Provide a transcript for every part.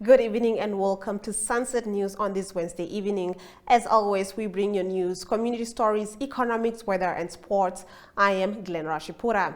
Good evening and welcome to Sunset News on this Wednesday evening. As always, we bring you news, community stories, economics, weather and sports. I am Glenn Rashipura.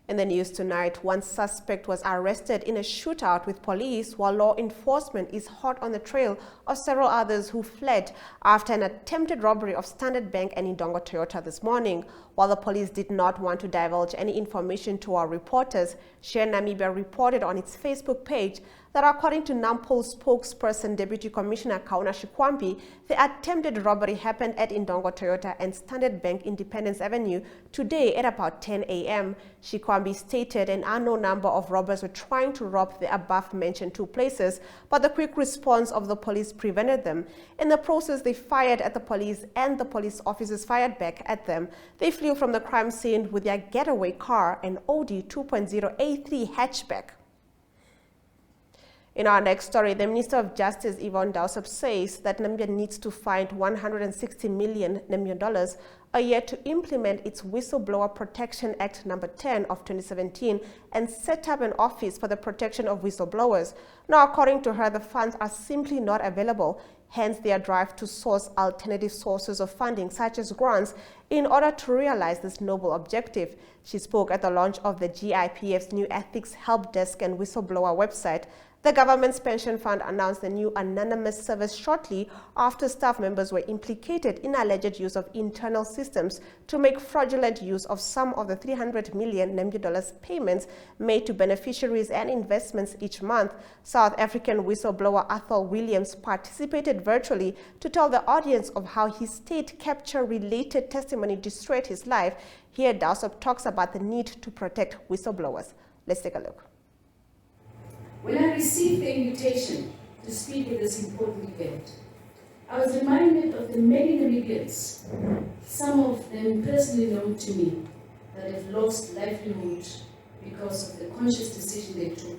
In the news tonight, one suspect was arrested in a shootout with police while law enforcement is hot on the trail of several others who fled after an attempted robbery of Standard Bank and Indongo Toyota this morning. While the police did not want to divulge any information to our reporters, Share Namibia reported on its Facebook page that according to NAMPOL spokesperson Deputy Commissioner Kauna Shikwambi, the attempted robbery happened at Indongo Toyota and Standard Bank Independence Avenue today at about 10 a.m. Shikwambi stated an unknown number of robbers were trying to rob the above-mentioned two places, but the quick response of the police prevented them. In the process, they fired at the police and the police officers fired back at them. They flew from the crime scene with their getaway car, an Audi 2.0 A3 hatchback. In our next story, the Minister of Justice, Yvonne Dstv, says that Namibia needs to find $160 million a year to implement its Whistleblower Protection Act No. 10 of 2017 and set up an office for the protection of whistleblowers. Now, according to her, the funds are simply not available, hence their drive to source alternative sources of funding, such as grants, in order to realize this noble objective. She spoke at the launch of the GIPF's new Ethics Help Desk and Whistleblower website. The government's pension fund announced the new anonymous service shortly after staff members were implicated in alleged use of internal systems to make fraudulent use of some of the $300 million payments made to beneficiaries and investments each month. South African whistleblower Athol Williams participated virtually to tell the audience of how his state capture-related testimony destroyed his life. Here, Dstv talks about the need to protect whistleblowers. Let's take a look. When I received the invitation to speak at this important event, I was reminded of the many Namibians, some of them personally known to me, that have lost livelihood because of the conscious decision they took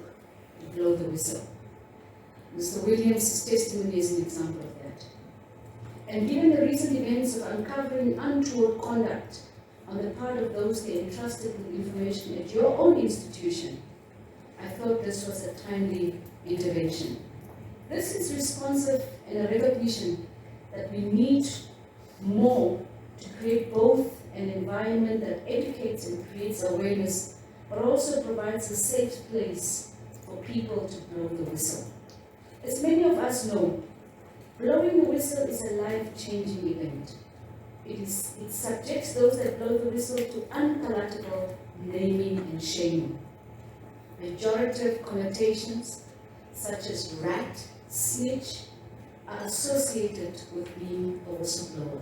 to blow the whistle. Mr. Williams' testimony is an example of that. And given the recent events of uncovering untoward conduct on the part of those they entrusted with information at your own institution, I thought this was a timely intervention. This is responsive and a recognition that we need more to create both an environment that educates and creates awareness, but also provides a safe place for people to blow the whistle. As many of us know, blowing the whistle is a life-changing event. It subjects those that blow the whistle to unpalatable naming and shaming. Pejorative connotations such as rat, snitch, are associated with being a whistleblower.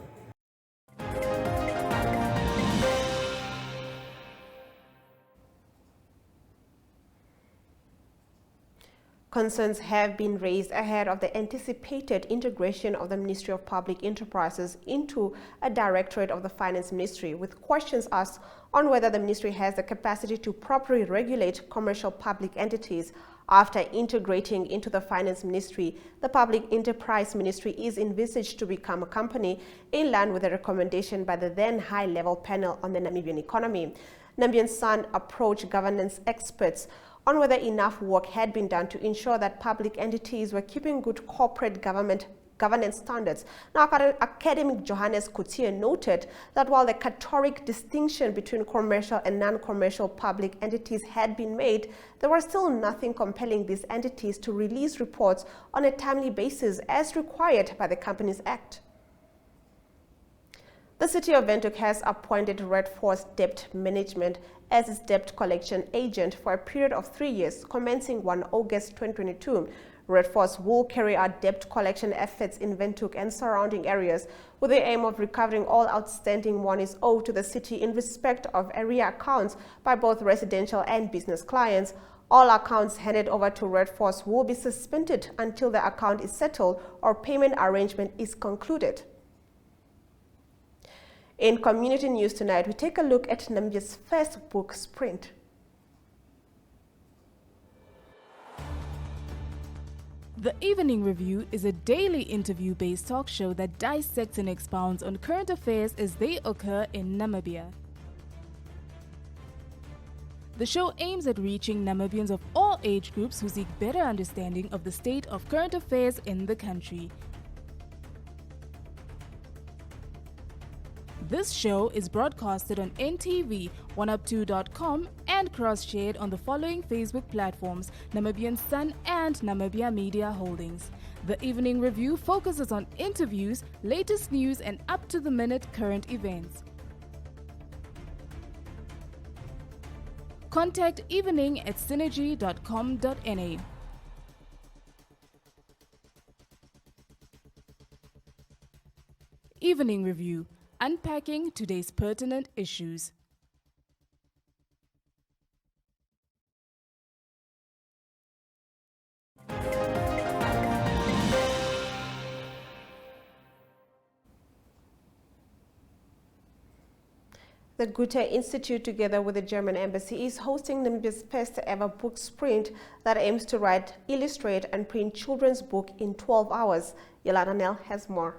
Concerns have been raised ahead of the anticipated integration of the Ministry of Public Enterprises into a directorate of the Finance Ministry, with questions asked on whether the ministry has the capacity to properly regulate commercial public entities. After integrating into the Finance Ministry, the Public Enterprise Ministry is envisaged to become a company in line with a recommendation by the then high-level panel on the Namibian economy. Namibian Sun approached governance experts on whether enough work had been done to ensure that public entities were keeping good corporate governance standards. Now, academic Johannes Kutier noted that while the categorical distinction between commercial and non-commercial public entities had been made, there was still nothing compelling these entities to release reports on a timely basis as required by the Companies Act. The City of Windhoek has appointed Red Force Debt Management as its debt collection agent for a period of 3 years, commencing 1 August 2022. Red Force will carry out debt collection efforts in Windhoek and surrounding areas with the aim of recovering all outstanding monies owed to the city in respect of area accounts by both residential and business clients. All accounts handed over to Red Force will be suspended until the account is settled or payment arrangement is concluded. In community news tonight, we take a look at Namibia's first book sprint. The Evening Review is a daily interview-based talk show that dissects and expounds on current affairs as they occur in Namibia. The show aims at reaching Namibians of all age groups who seek better understanding of the state of current affairs in the country. This show is broadcasted on NTV, Oneuptwo.com, and cross-shared on the following Facebook platforms: Namibian Sun and Namibia Media Holdings. The Evening Review focuses on interviews, latest news, and up-to-the-minute current events. Contact evening at synergy.com.na. Evening Review, unpacking today's pertinent issues. The Gotv Institute, together with the German Embassy, is hosting Namibia's first ever book sprint that aims to write, illustrate, and print children's book in 12 hours. Yolanda Nell has more.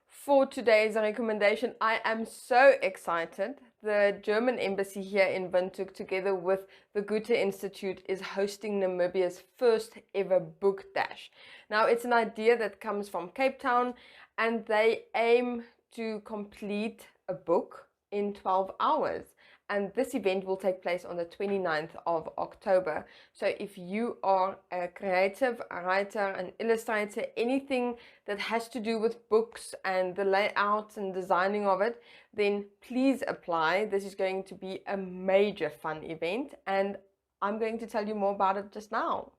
For today's recommendation, I am so excited. The German Embassy here in Windhoek, together with the Gotv Institute, is hosting Namibia's first ever book dash. Now, it's an idea that comes from Cape Town, and they aim to complete a book in 12 hours. And this event will take place on the 29th of October. So if you are a creative, a writer, an illustrator, anything that has to do with books and the layout and designing of it, then please apply. This is going to be a major fun event, and I'm going to tell you more about it just now.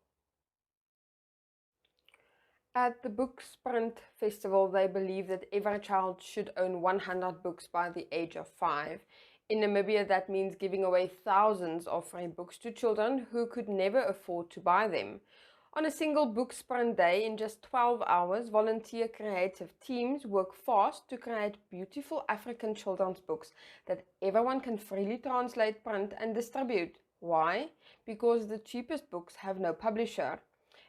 At the Book Sprint Festival, they believe that every child should own 100 books by the age of 5. In Namibia, that means giving away thousands of free books to children who could never afford to buy them. On a single book sprint day, in just 12 hours, volunteer creative teams work fast to create beautiful African children's books that everyone can freely translate, print, and distribute. Why? Because the cheapest books have no publisher.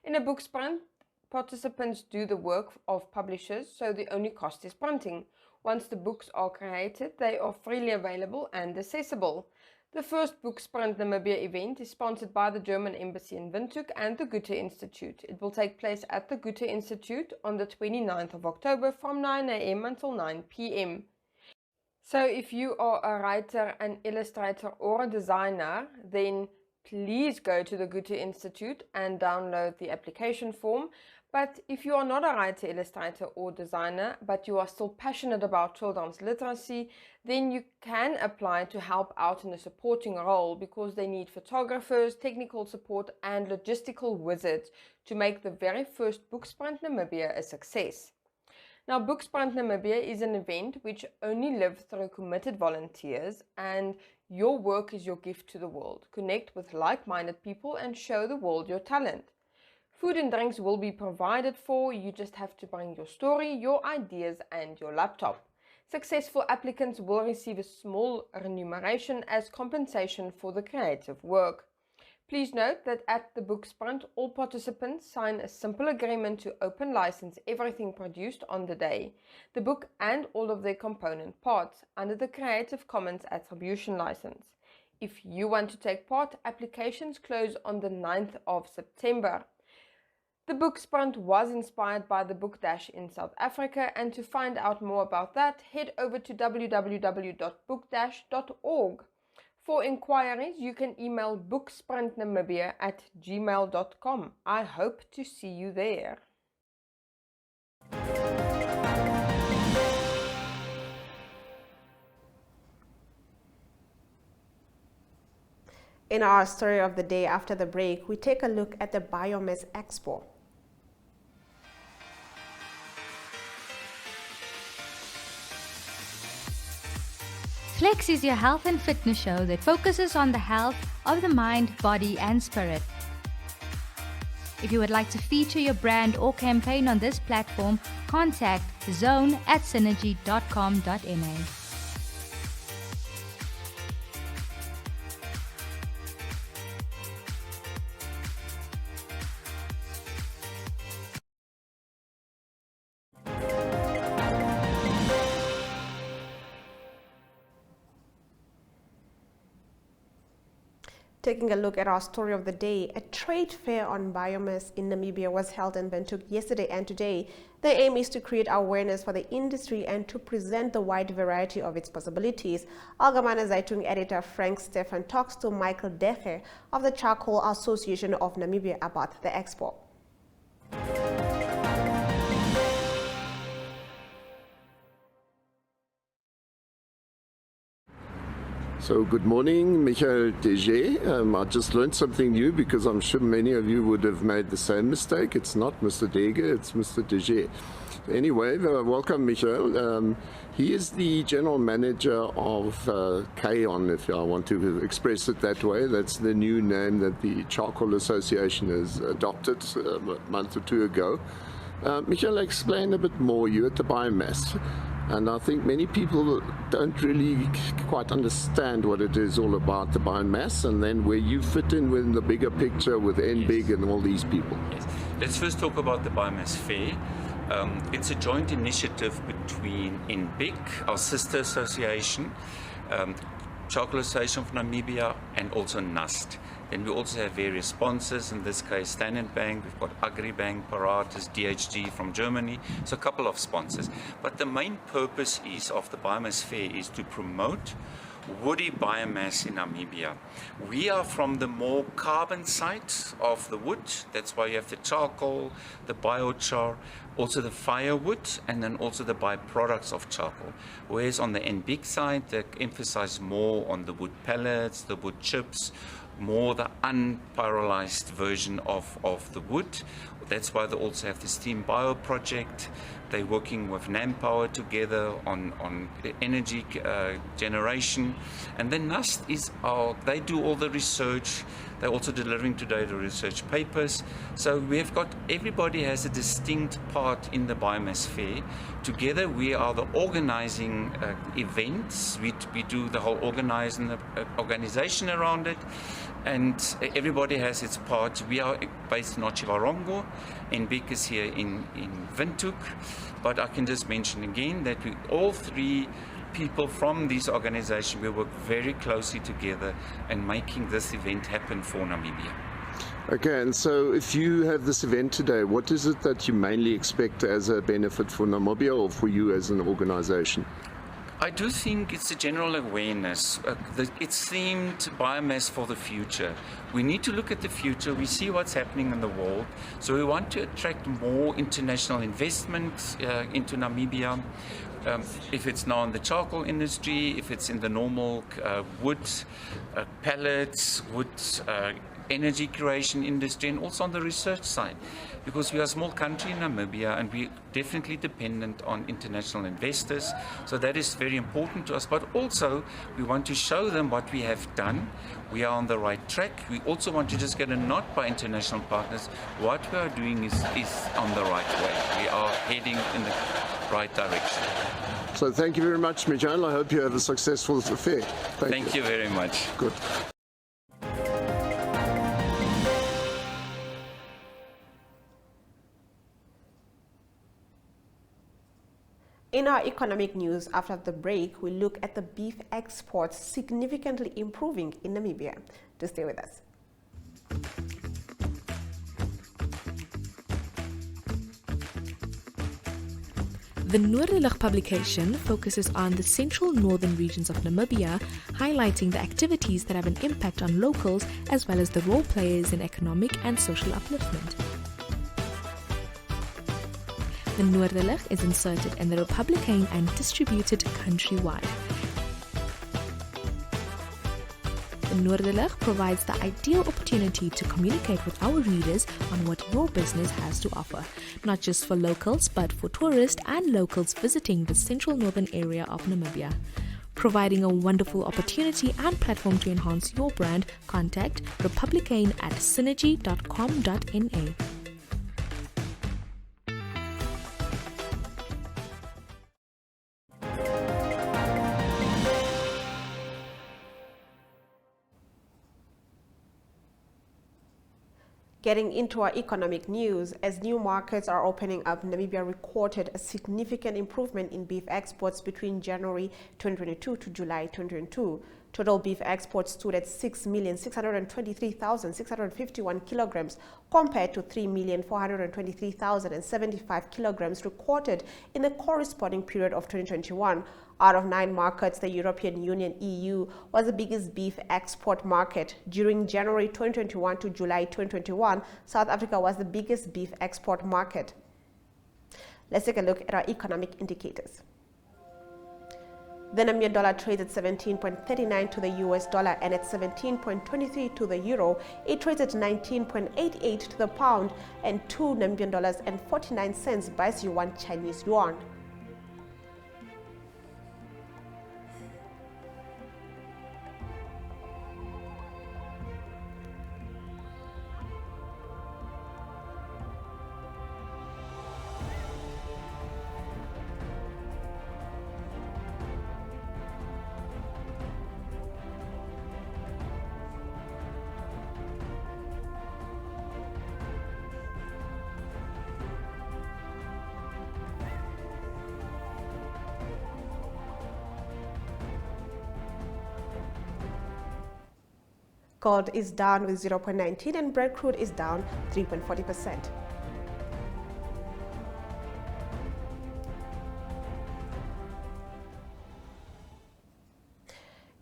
In a book sprint, participants do the work of publishers, so the only cost is printing. Once the books are created, they are freely available and accessible. The first Book Sprint Namibia event is sponsored by the German Embassy in Windhoek and the Gotv Institute. It will take place at the Gotv Institute on the 29th of October from 9 a.m. until 9 p.m. So if you are a writer, an illustrator, or a designer, then please go to the Gotv Institute and download the application form. But if you are not a writer, illustrator, or designer, but you are still passionate about children's literacy, then you can apply to help out in a supporting role, because they need photographers, technical support, and logistical wizards to make the very first Book Sprint Namibia a success. Now, Book Sprint Namibia is an event which only lives through committed volunteers, and your work is your gift to the world. Connect with like-minded people and show the world your talent. Food and drinks will be provided for. You just have to bring your story, your ideas, and your laptop. Successful applicants will receive a small remuneration as compensation for the creative work. Please note that at the Book Sprint, all participants sign a simple agreement to open license everything produced on the day, the book and all of their component parts, under the Creative Commons Attribution License. If you want to take part, applications close on the 9th of September. The Book Sprint was inspired by the Book Dash in South Africa, and to find out more about that, head over to www.bookdash.org. For inquiries, you can email booksprintnamibia@gmail.com. I hope to see you there. In our story of the day after the break, we take a look at the Biomass Expo. Flex is your health and fitness show that focuses on the health of the mind, body, and spirit. If you would like to feature your brand or campaign on this platform, contact zone@synergy.com.na. Taking a look at our story of the day, a trade fair on biomass in Namibia was held in Windhoek yesterday and today. The aim is to create awareness for the industry and to present the wide variety of its possibilities. Algemene Zeitung editor Frank Stefan talks to Michael Deche of the Charcoal Association of Namibia about the expo. So good morning, Michael Deje. I just learned something new because I'm sure many of you would have made the same mistake. It's not Mr. Dege, it's Mr. Deje. Anyway, welcome Michael. He is the general manager of Kaon, if I want to express it that way. That's the new name that the Charcoal Association has adopted a month or two ago. Michael, explain a bit more. You're at the biomass. And I think many people don't really quite understand what it is all about, the biomass, and then where you fit in within the bigger picture with NBIG and all these people. Yes. Let's first talk about the Biomass Fair. It's a joint initiative between NBIG, our sister association, Charcoal Association of Namibia, and also NUST. Then we also have various sponsors, in this case Standard Bank, we've got Agribank, Paratus, DHG from Germany, so a couple of sponsors. But the main purpose of the Biomass Fair is to promote woody biomass in Namibia. We are from the more carbon side of the wood, that's why you have the charcoal, the biochar, also the firewood, and then also the byproducts of charcoal. Whereas on the NBIG side, they emphasize more on the wood pellets, the wood chips, more the unpyrolized version of the wood. That's why they also have the Steam Bio project. They're working with NamPower together on energy generation. And then NUST they do all the research. They're also delivering today the research papers. So we have got, everybody has a distinct part in the Biomass Fair. Together we are the organizing events. We do the whole organization around it. And everybody has its part. We are based in Otjiwarongo, and NBIG is here in Windhoek. But I can just mention again that we all three people from this organization, we work very closely together and making this event happen for Namibia. Okay, and so if you have this event today, what is it that you mainly expect as a benefit for Namibia or for you as an organization? I do think it's a general awareness. It's themed biomass for the future. We need to look at the future. We see what's happening in the world. So we want to attract more international investment into Namibia. If it's now in the charcoal industry, if it's in the normal wood pellets, wood energy creation industry, and also on the research side. Because we are a small country in Namibia and we're definitely dependent on international investors. So that is very important to us. But also we want to show them what we have done. We are on the right track. We also want to just get a nod by international partners. What we are doing is on the right way. We are heading in the right direction. So thank you very much, Michael. I hope you have a successful fair. Thank you very much. Good. In our economic news after the break, we look at the beef exports significantly improving in Namibia. Do stay with us. The Noorderlig publication focuses on the central northern regions of Namibia, highlighting the activities that have an impact on locals as well as the role players in economic and social upliftment. The Noorderlig is inserted in the Republican and distributed countrywide. The Noorderlig provides the ideal opportunity to communicate with our readers on what your business has to offer, not just for locals but for tourists and locals visiting the central northern area of Namibia. Providing a wonderful opportunity and platform to enhance your brand, contact republican@synergy.com.na. Getting into our economic news, as new markets are opening up, Namibia recorded a significant improvement in beef exports between January 2022 to July 2022. Total beef exports stood at 6,623,651 kilograms compared to 3,423,075 kilograms recorded in the corresponding period of 2021. Out of 9 markets, the European Union (EU) was the biggest beef export market. During January 2021 to July 2021, South Africa was the biggest beef export market. Let's take a look at our economic indicators. The Namibian dollar trades at 17.39 to the US dollar and at 17.23 to the euro. It trades at 19.88 to the pound and 2 Namibian dollars and 49 cents buys you 1 Chinese yuan. Gold is down with 0.19 and Brent crude is down 3.40%.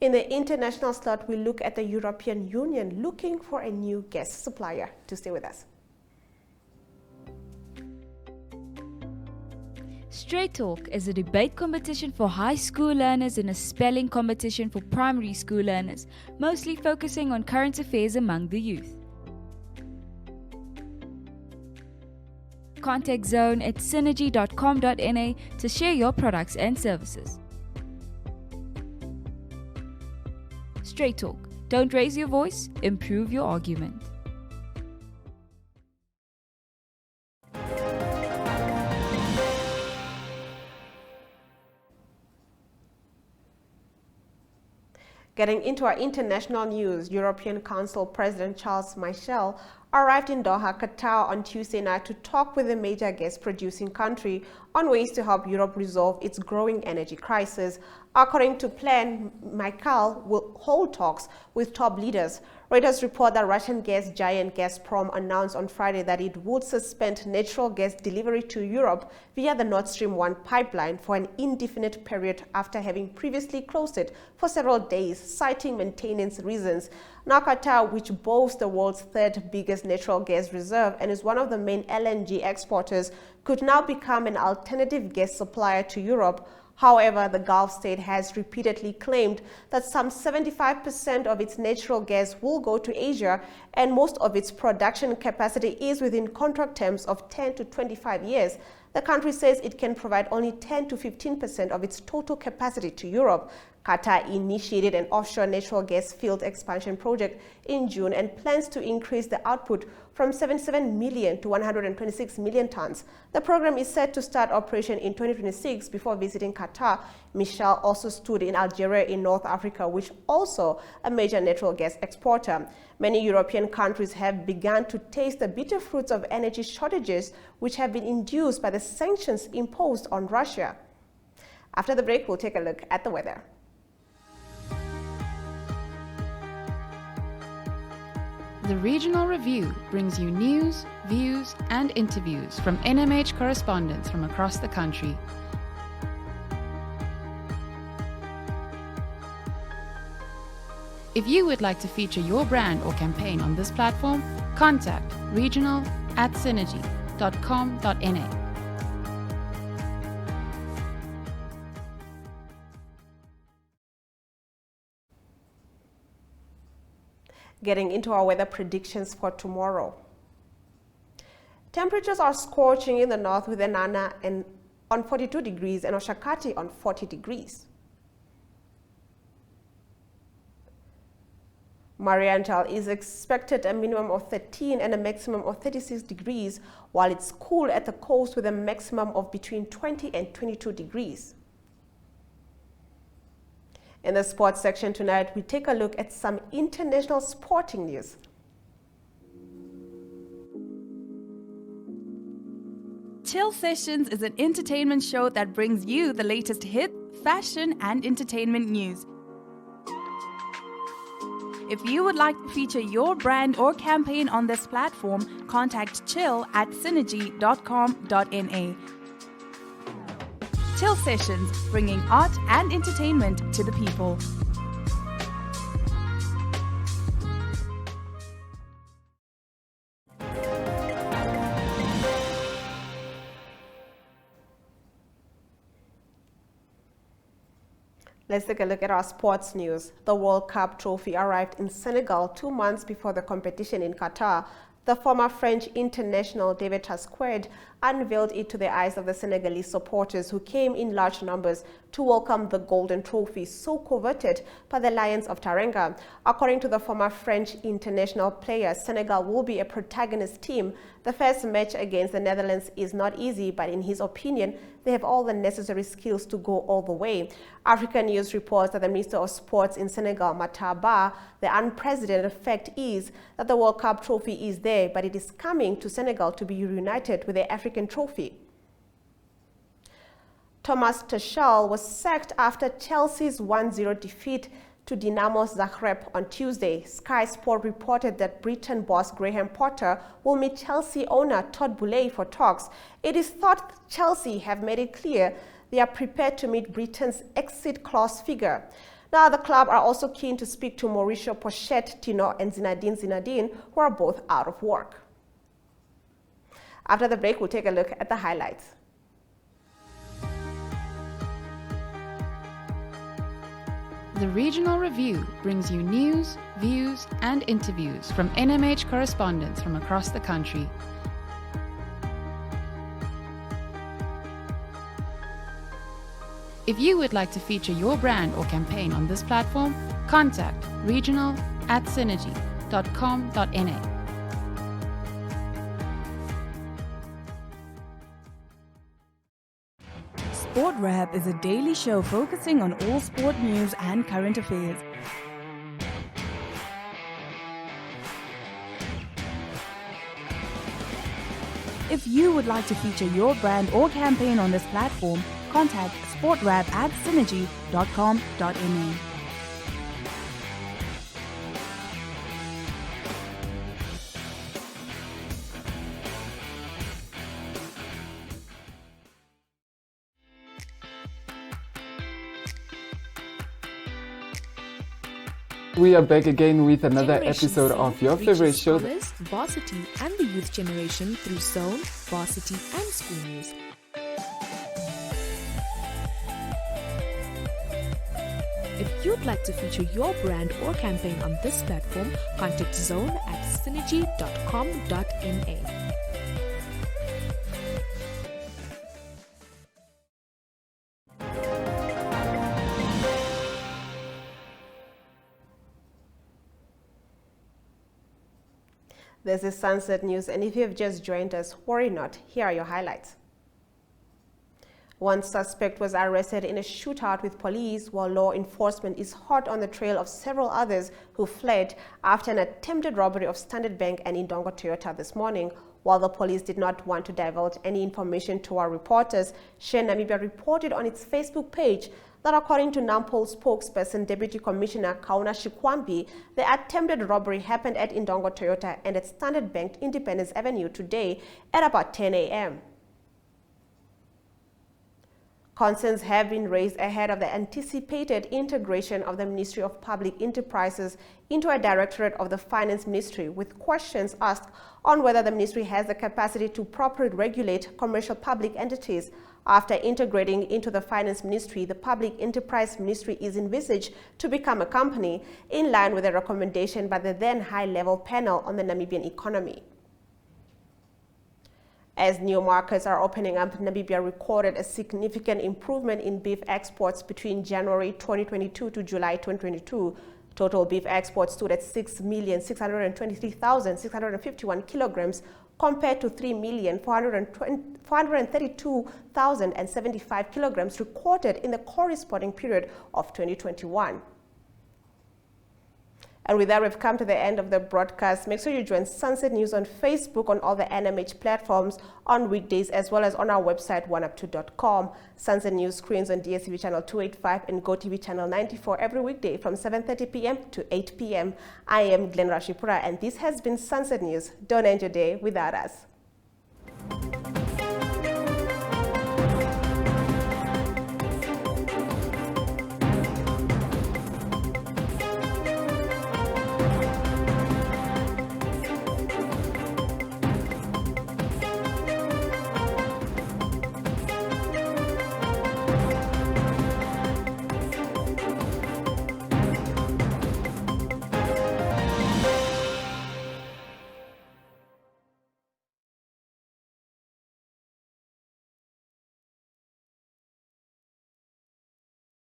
In the international slot, we look at the European Union looking for a new gas supplier. To stay with us. Straight Talk is a debate competition for high school learners and a spelling competition for primary school learners, mostly focusing on current affairs among the youth. Contact Zone at synergy.com.na to share your products and services. Straight Talk. Don't raise your voice, improve your argument. Getting into our international news, European Council President Charles Michel arrived in Doha, Qatar on Tuesday night to talk with the major gas-producing country on ways to help Europe resolve its growing energy crisis. According to plan, Michel will hold talks with top leaders. Reuters report that Russian gas giant Gazprom announced on Friday that it would suspend natural gas delivery to Europe via the Nord Stream 1 pipeline for an indefinite period after having previously closed it for several days, citing maintenance reasons. Now Qatar, which boasts the world's third biggest natural gas reserve and is one of the main LNG exporters, could now become an alternative gas supplier to Europe. However, the Gulf state has repeatedly claimed that some 75% of its natural gas will go to Asia, and most of its production capacity is within contract terms of 10 to 25 years. The country says it can provide only 10 to 15% of its total capacity to Europe. Qatar initiated an offshore natural gas field expansion project in June and plans to increase the output from 77 million to 126 million tons. The program is set to start operation in 2026. Before visiting Qatar, Michel also stood in Algeria in North Africa, which also a major natural gas exporter. Many European countries have begun to taste the bitter fruits of energy shortages, which have been induced by the sanctions imposed on Russia. After the break, we'll take a look at the weather. The Regional Review brings you news, views, and interviews from NMH correspondents from across the country. If you would like to feature your brand or campaign on this platform, contact regional@synergy.com.na. Getting into our weather predictions for tomorrow. Temperatures are scorching in the north with Enana on 42 degrees and Oshakati on 40 degrees. Marienthal is expected a minimum of 13 and a maximum of 36 degrees, while it's cool at the coast with a maximum of between 20 and 22 degrees. In the sports section tonight, we take a look at some international sporting news. Chill Sessions is an entertainment show that brings you the latest hit, fashion, and entertainment news. If you would like to feature your brand or campaign on this platform, contact chill@synergy.com.na. Chill Sessions, bringing art and entertainment to the people. Let's take a look at our sports news. The World Cup trophy arrived in Senegal 2 months before the competition in Qatar. The former French international David Tasquet unveiled it to the eyes of the Senegalese supporters who came in large numbers to welcome the golden trophy so coveted by the Lions of Teranga. According to the former French international player, Senegal will be a protagonist team. The first match against the Netherlands is not easy, but in his opinion, they have all the necessary skills to go all the way. African News reports that the Minister of Sports in Senegal, Matar Ba, the unprecedented fact is that the World Cup trophy is there, but it is coming to Senegal to be reunited with the African trophy. Thomas Tuchel was sacked after Chelsea's 1-0 defeat to Dinamo Zagreb on Tuesday. Sky Sport reported that Brighton boss Graham Potter will meet Chelsea owner Todd Boehly for talks. It is thought Chelsea have made it clear they are prepared to meet Britain's exit clause figure. Now, the club are also keen to speak to Mauricio Pochettino and Zinedine Zidane, who are both out of work. After the break, we'll take a look at the highlights. The Regional Review brings you news, views, and interviews from NMH correspondents from across the country. If you would like to feature your brand or campaign on this platform, contact regional@synergy.com.na. Sport Wrap is a daily show focusing on all sport news and current affairs. If you would like to feature your brand or campaign on this platform, contact sportwrap@synergy.com.na. We are back again with another episode of your favorite show. Scholars, varsity and the youth generation through zone, varsity and school news. If you'd like to feature your brand or campaign on this platform, contact zone@synergy.com.na. This is Sunset News, and if you have just joined us, worry not, here are your highlights. One suspect was arrested in a shootout with police, while law enforcement is hot on the trail of several others who fled after an attempted robbery of Standard Bank and Indongo Toyota this morning. While the police did not want to divulge any information to our reporters, Share Namibia reported on its Facebook page that according to NAMPOL spokesperson Deputy Commissioner Kauna Shikwambi, the attempted robbery happened at Indongo Toyota and at Standard Bank Independence Avenue today at about 10 a.m. Concerns have been raised ahead of the anticipated integration of the Ministry of Public Enterprises into a directorate of the Finance Ministry, with questions asked on whether the ministry has the capacity to properly regulate commercial public entities. After integrating into the Finance Ministry, the Public Enterprise Ministry is envisaged to become a company, in line with a recommendation by the then high-level panel on the Namibian economy. As new markets are opening up, Namibia recorded a significant improvement in beef exports between January 2022 to July 2022. Total beef exports stood at 6,623,651 kilograms compared to 3,432,075 kilograms recorded in the corresponding period of 2021. And with that, we've come to the end of the broadcast. Make sure you join Sunset News on Facebook, on all the NMH platforms, on weekdays, as well as on our website, Oneuptwo.com. Sunset News screens on Dstv channel 285 and Gotv channel 94 every weekday from 7:30 p.m. to 8 p.m. I am Glenn Rashipura, and this has been Sunset News. Don't end your day without us.